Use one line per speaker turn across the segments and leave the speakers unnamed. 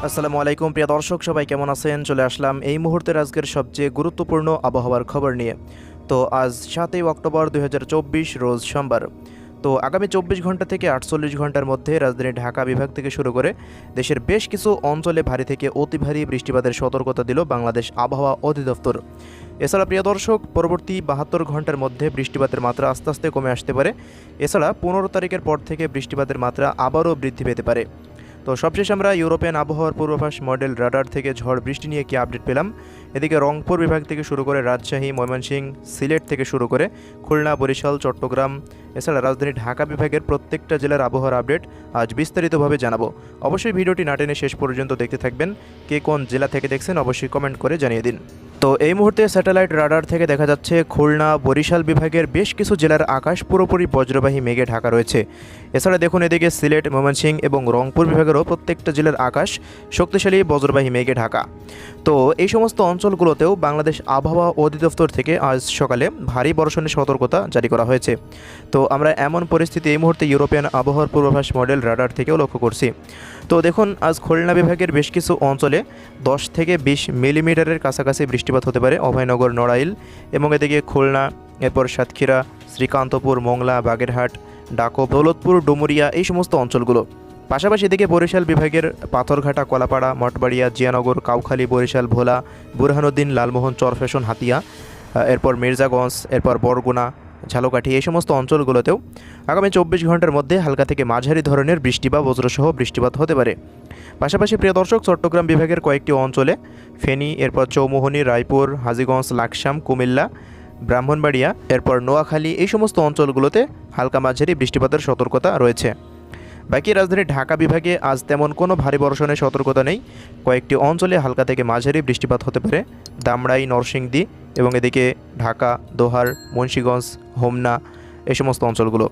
আসসালামু আলাইকুম প্রিয় দর্শক, সবাই কেমন আছেন? চলে আসলাম এই মুহূর্তের আজকের সবচেয়ে গুরুত্বপূর্ণ আবহাওয়ার খবর নিয়ে। তো আজ 7ই অক্টোবর 2024 রোজ সোমবার। তো আগামী 24 ঘন্টা থেকে 48 ঘন্টার মধ্যে রাজধানী ঢাকা বিভাগ থেকে শুরু করে দেশের বেশ কিছু অঞ্চলে ভারী থেকে অতি ভারী বৃষ্টিপাতের সতর্কতা দিল বাংলাদেশ আবহাওয়া অধিদপ্তর। এছাড়া প্রিয় দর্শক, পরবর্তী 72 ঘন্টার মধ্যে বৃষ্টিপাতের মাত্রা আস্তে আস্তে কমে আসতে পারে। এছাড়া 15 তারিখের পর থেকে বৃষ্টিপাতের মাত্রা আবারও বৃদ্ধি পেতে পারে। তো সবশেষ আমরা ইউরোপিয়ান আবহাওয়ার পূর্বাভাস মডেল রাডার থেকে ঝড় বৃষ্টি নিয়ে কি আপডেট পেলাম। এদিকে রংপুর বিভাগ থেকে শুরু করে রাজশাহী, ময়মনসিংহ, সিলেট থেকে শুরু করে খুলনা, বরিশাল, চট্টগ্রাম, এছাড়া রাজধানী ঢাকা বিভাগের প্রত্যেকটা জেলার আবহাওয়ার আপডেট আজ বিস্তারিতভাবে জানাবো। অবশ্যই ভিডিওটি না টেনে শেষ পর্যন্ত দেখতে থাকবেন। কে কোন জেলা থেকে দেখছেন অবশ্যই কমেন্ট করে জানিয়ে দিন। তো এই মুহূর্তে স্যাটেলাইট রাডার থেকে দেখা যাচ্ছে খুলনা, বরিশাল বিভাগের বেশ কিছু জেলার আকাশ পুরোপুরি বজ্রবাহী মেঘে ঢাকা রয়েছে। এছাড়া দেখুন এদিকে সিলেট, ময়মনসিংহ এবং রংপুর বিভাগেরও প্রত্যেকটা জেলার আকাশ শক্তিশালী বজ্রবাহী মেঘে ঢাকা। তো এই সমস্ত অঞ্চলগুলোতেও বাংলাদেশ আবহাওয়া অধিদপ্তর থেকে আজ সকালে ভারী বর্ষণের সতর্কতা জারি করা হয়েছে। তো আমরা এমন পরিস্থিতি এই মুহূর্তে ইউরোপিয়ান আবহাওয়ার পূর্বাভাস মডেল রাডার থেকেও লক্ষ্য করছি। তো দেখুন আজ খুলনা বিভাগের বেশ কিছু অঞ্চলে 10 থেকে 20 মিলিমিটারের কাছাকাছি বৃষ্টিপাত হতে পারে। অভয়নগর, নড়াইল এবং এদিকে খুলনা, এরপর সাতক্ষীরা, শ্রীকান্তপুর, মোংলা, বাগেরহাট, ডাকব, দৌলতপুর, ডুমুরিয়া এই সমস্ত অঞ্চলগুলো। পাশাপাশি এদিকে বরিশাল বিভাগের পাথরঘাটা, কলাপাড়া, মঠবাড়িয়া, জিয়ানগর, কাউখালী, বরিশাল, ভোলা, বুরহানুদ্দিন, লালমোহন, চরফ্যাশন, হাতিয়া, এরপর মির্জাগঞ্জ, এরপর বরগুনা, ঝালকাঠি এই সমস্ত অঞ্চলগুলোতেও আগামী 24 ঘন্টার মধ্যে হালকা থেকে মাঝারি ধরনের বৃষ্টি বা বজ্রসহ বৃষ্টিপাত হতে পারে। পাশাপাশি প্রিয় দর্শক, চট্টগ্রাম বিভাগের কয়েকটি অঞ্চলে ফেনী, এরপর চৌমোহনী, রায়পুর, হাজীগঞ্জ, লাকসাম, কুমিল্লা, ব্রাহ্মণবাড়িয়া, এরপর নোয়াখালী এই সমস্ত অঞ্চলগুলোতে হালকা মাঝারি বৃষ্টিপাতের সতর্কতা রয়েছে। বাকি রাজধানী ঢাকা বিভাগে আজ তেমন কোনো ভারী বর্ষণের সতর্কতা নেই। কয়েকটি অঞ্চলে হালকা থেকে মাঝারি বৃষ্টিপাত হতে পারে। দামড়াই, নরসিংদী এবং এদিকে ঢাকা, দোহার, মুন্সিগঞ্জ, হোমনা এই সমস্ত অঞ্চলগুলো।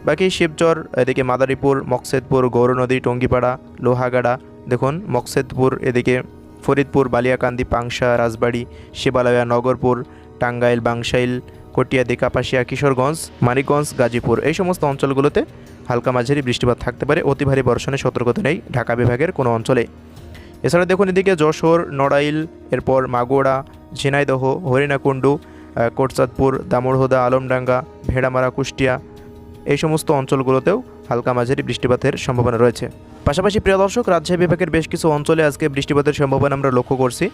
বাকি শিবচর, এদিকে মাদারীপুর, মকসেদপুর, গৌরনদী, টঙ্গিপাড়া, লোহাগাড়া, দেখুন মকসেদপুর, এদিকে ফরিদপুর, বালিয়াকান্দি, পাংশা, রাজবাড়ী, শিবালয়া, নগরপুর, টাঙ্গাইল, বাংশাইল, কটিয়াদি, কাপাসিয়া, কিশোরগঞ্জ, মানিকগঞ্জ, গাজীপুর এই সমস্ত অঞ্চলগুলোতে হালকা মাঝারি বৃষ্টিপাত থাকতে পারে। অতি ভারী বর্ষণের সতর্কতা নেই ঢাকা বিভাগের কোনো অঞ্চলে। এছাড়া দেখুন এদিকে যশোর, নড়াইল, এরপর মাগুরা, ঝিনাইদহ, হরিণাকুণ্ডু, কোটচাঁদপুর, দামোড়হদা, আলমডাঙ্গা, ভেড়ামারা, কুষ্টিয়া এই সমস্ত অঞ্চলগুলোতেও হালকা মাঝারি বৃষ্টিপাতের সম্ভাবনা রয়েছে। পাশাপাশি প্রিয় দর্শক, রাজশাহী বিভাগের বেশ কিছু অঞ্চলে আজকে বৃষ্টিপাতের সম্ভাবনা আমরা লক্ষ্য করছি।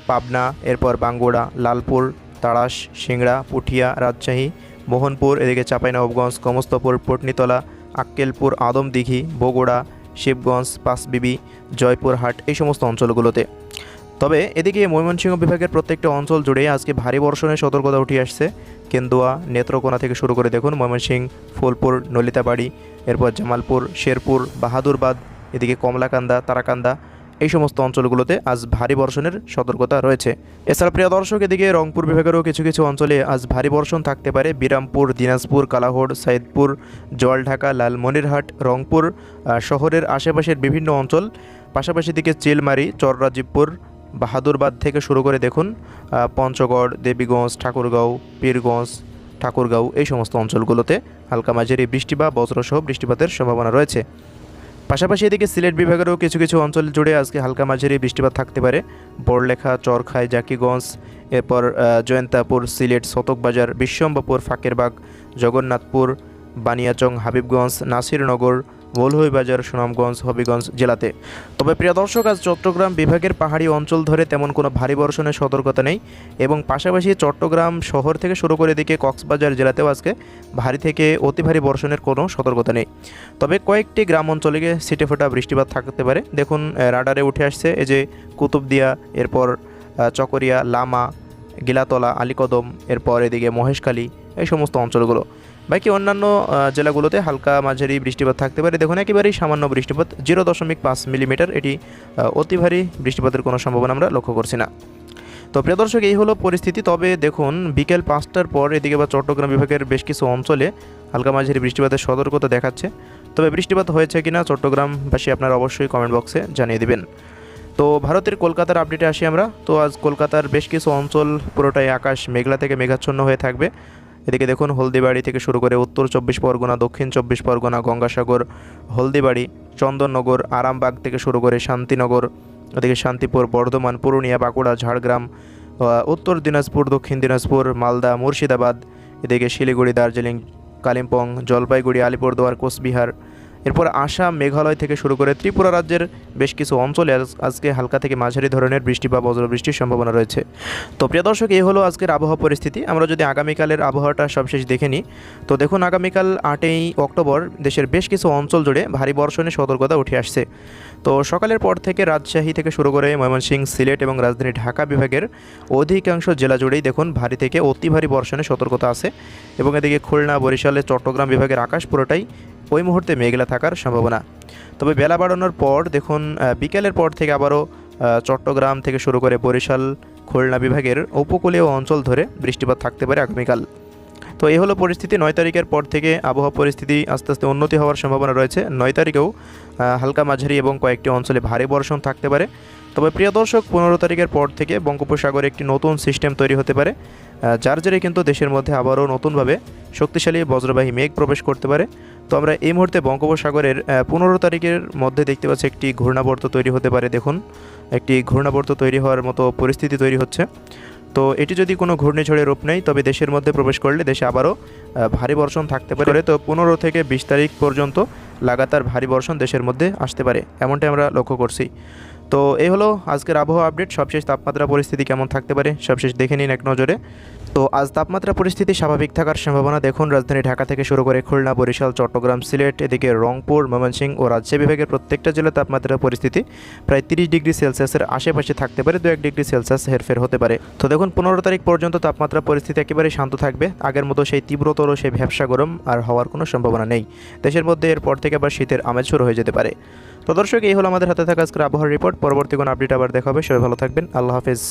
পাবনা, এরপর বাঙ্গুড়া, লালপুর, তাড়াশ, সিংড়া, পুঠিয়া, রাজশাহী, মোহনপুর, এদিকে চাঁপাইনবাবগঞ্জ, কমস্তপুর, পটনীতলা, আক্কেলপুর, আদমদিঘি, বগুড়া, শিবগঞ্জ, পাঁচবিবি, জয়পুরহাট এই সমস্ত অঞ্চলগুলোতে। তবে এদিকে ময়মনসিংহ বিভাগের প্রত্যেকটা অঞ্চল জুড়ে আজকে ভারী বর্ষণের সতর্কতা উঠে আসছে। কেন্দুয়া, নেত্রকোনা থেকে শুরু করে দেখুন ময়মনসিংহ, ফুলপুর, নলিতাবাড়ি, এরপর জামালপুর, শেরপুর, বাহাদুরবাদ, এদিকে কমলাকান্দা, তারাকান্দা এই সমস্ত অঞ্চলগুলোতে আজ ভারী বর্ষণের সতর্কতা রয়েছে। এছাড়া প্রিয় দর্শক, এদিকে রংপুর বিভাগেরও কিছু কিছু অঞ্চলে আজ ভারী বর্ষণ থাকতে পারে। বিরামপুর, দিনাজপুর, কালাহোড়, সাইদপুর, জলঢাকা, লালমনিরহাট, রংপুর শহরের আশেপাশের বিভিন্ন অঞ্চল, পাশাপাশি দিকে চিলমারি, চররাজীবপুর, বাহাদুরবাদ থেকে শুরু করে দেখুন পঞ্চগড়, দেবীগঞ্জ, ঠাকুরগাঁও, পীরগঞ্জ, ঠাকুরগাঁও এই সমস্ত অঞ্চলগুলোতে হালকা মাঝারি বৃষ্টি বা বজ্রসহ বৃষ্টিপাতের সম্ভাবনা রয়েছে। পাশাপাশি এদিকে সিলেট বিভাগেরও কিছু কিছু অঞ্চল জুড়ে আজকে হালকা মাঝারি বৃষ্টিপাত থাকতে পারে। বড়লেখা, চরখাই, জাকিগঞ্জ, এরপর জয়ন্তাপুর, সিলেট, শতকবাজার, বিশ্বম্বরপুর, ফাঁকেরবাগ, জগন্নাথপুর, বানিয়াচং, হাবিবগঞ্জ, নাসিরনগর, মৌলভীবাজার, সুনামগঞ্জ, হবিগঞ্জ জেলাতে। তবে প্রিয় দর্শক, আজ চট্টগ্রাম বিভাগের পাহাড়ি অঞ্চল ধরে তেমন কোনো ভারী বর্ষণের সতর্কতা নেই এবং পাশাপাশি চট্টগ্রাম শহর থেকে শুরু করে এদিকে কক্সবাজার জেলাতেও আজকে ভারী থেকে অতি ভারী বর্ষণের কোনো সতর্কতা নেই। তবে কয়েকটি গ্রাম অঞ্চলে ছিটেফোঁটা বৃষ্টিপাত থাকতে পারে। দেখুন রাডারে উঠে আসছে এই যে কুতুবদিয়া, এরপর চকরিয়া, লামা, গিলাতলা, আলীকদম, এরপর এদিকে মহেশখালী এই সমস্ত অঞ্চলগুলো। বাকি অন্যান্য জেলাগুলোতে হালকা মাঝারি বৃষ্টিপাত থাকতে পারে। দেখুন একেবারেই সামান্য বৃষ্টিপাত 0.5 মিলিমিটার, এটি অতি ভারী বৃষ্টিপাতের কোনো সম্ভাবনা আমরা লক্ষ্য করছি না। তো প্রিয় দর্শক, এই হলো পরিস্থিতি। তবে দেখুন বিকেল 5টার পর এদিকে বা চট্টগ্রাম বিভাগের বেশ কিছু অঞ্চলে হালকা মাঝারি বৃষ্টিপাতের সতর্কতা দেখাচ্ছে। তবে বৃষ্টিপাত হয়েছে কিনা চট্টগ্রামবাসী আপনারা অবশ্যই কমেন্ট বক্সে জানিয়ে দিবেন। তো ভারতের কলকাতার আপডেটে আসি আমরা। তো আজ কলকাতার বেশ কিছু অঞ্চল পুরোটাই আকাশ মেঘলা থেকে মেঘাচ্ছন্ন হয়ে থাকবে। এদিকে দেখুন হলদিবাড়ি থেকে শুরু করে উত্তর 24 পরগনা, দক্ষিণ 24 পরগনা, গঙ্গাসাগর, হলদিবাড়ি, চন্দননগর, আরামবাগ থেকে শুরু করে শান্তিনগর, এদিকে শান্তিপুর, বর্ধমান, পুরুলিয়া, বাঁকুড়া, ঝাড়গ্রাম, উত্তর দিনাজপুর, দক্ষিণ দিনাজপুর, মালদা, মুর্শিদাবাদ, এদিকে শিলিগুড়ি, দার্জিলিং, কালিম্পং, জলপাইগুড়ি, আলিপুরদুয়ার, কোচবিহার, এরপর আসাম, মেঘালয় থেকে শুরু করে ত্রিপুরা রাজ্যের বেশ কিছু অঞ্চলে আজকে হালকা থেকে মাঝারি ধরনের বৃষ্টি বা বজ্রবৃষ্টির সম্ভাবনা রয়েছে। তো প্রিয় দর্শক, এই হলো আজকের আবহাওয়া পরিস্থিতি। আমরা যদি আগামীকালের আবহাওয়াটা সবশেষ দেখে নিই, তো দেখুন আগামীকাল 8ই অক্টোবর দেশের বেশ কিছু অঞ্চল জুড়ে ভারী বর্ষণের সতর্কতা উঠে আসছে। তো সকালের পর থেকে রাজশাহী থেকে শুরু করে ময়মনসিংহ, সিলেট এবং রাজধানী ঢাকা বিভাগের অধিকাংশ জেলা জুড়েই দেখুন ভারী থেকে অতি ভারী বর্ষণের সতর্কতা আছে এবং এদিকে খুলনা, বরিশালে, চট্টগ্রাম বিভাগের আকাশ পুরোটাই ওই মুহূর্তে মেঘলা থাকার সম্ভাবনা। তবে বেলা বাড়ানোর পর দেখুন বিকেলের পর থেকে আবারও চট্টগ্রাম থেকে শুরু করে বরিশাল, খুলনা বিভাগের উপকূলীয় অঞ্চল ধরে বৃষ্টিপাত থাকতে পারে আগামীকাল। তো এই হলো পরিস্থিতি। 9 তারিখের পর থেকে আবহাওয়া পরিস্থিতি আস্তে আস্তে উন্নতি হওয়ার সম্ভাবনা রয়েছে। 9 তারিখেও হালকা মাঝারি এবং কয়েকটি অঞ্চলে ভারী বর্ষণ থাকতে পারে। তবে প্রিয় দর্শক, 15 তারিখের পর থেকে বঙ্গোপসাগরে একটি নতুন সিস্টেম তৈরি হতে পারে, যার জেরে কিন্তু দেশের মধ্যে আবারও নতুনভাবে শক্তিশালী বজ্রবাহী মেঘ প্রবেশ করতে পারে। তো আমরা এই মুহূর্তে বঙ্গোপসাগরের 15 তারিখের মধ্যে দেখতে পাচ্ছি একটি ঘূর্ণাবর্ত তৈরি হতে পারে। দেখুন একটি ঘূর্ণাবর্ত তৈরি হওয়ার মতো পরিস্থিতি তৈরি হচ্ছে। তো এটি যদি কোনো ঘূর্ণিঝড়ের রূপ নেয় তবে দেশের মধ্যে প্রবেশ করলে দেশে আবারও ভারী বর্ষণ থাকতে পারে। তো 15 থেকে 20 তারিখ পর্যন্ত লাগাতার ভারী বর্ষণ দেশের মধ্যে আসতে পারে, এমনটাই আমরা লক্ষ্য করছি। তো এই হলো আজকের আবহাওয়া আপডেট। সবশেষ তাপমাত্রা পরিস্থিতি কেমন থাকতে পারে সবশেষ দেখে নিন এক নজরে। তো আজ তাপমাত্রা পরিস্থিতি স্বাভাবিক থাকার সম্ভাবনা দেখুন রাজধানী ঢাকা থেকে শুরু করে খুলনা, বরিশাল, চট্টগ্রাম, সিলেট, এদিকে রংপুর, ময়মনসিংহ ও রাজশাহী বিভাগের প্রত্যেকটা জেলার তাপমাত্রা পরিস্থিতি প্রায় 30 ডিগ্রি সেলসিয়াসের আশেপাশে থাকতে পারে, 2-1 ডিগ্রি সেলসিয়াস হেরফের হতে পারে। তো দেখুন 15 তারিখ পর্যন্ত তাপমাত্রা পরিস্থিতি একেবারে শান্ত থাকবে। আগের মতো সেই তীব্রতর সেই ভ্যাপসা গরম আর হওয়ার কোনো সম্ভাবনা নেই। দেশের মধ্যে এরপর থেকে আবার শীতের আমেজ শুরু হয়ে যেতে পারে। তো দর্শক, এই হলো আমাদের হাতে থাকা আজকের আবহাওয়ার রিপোর্ট। পরবর্তী কোনো আপডেট আবার দেখা হবে। সবাই ভালো থাকবেন। আল্লাহ হাফেজ।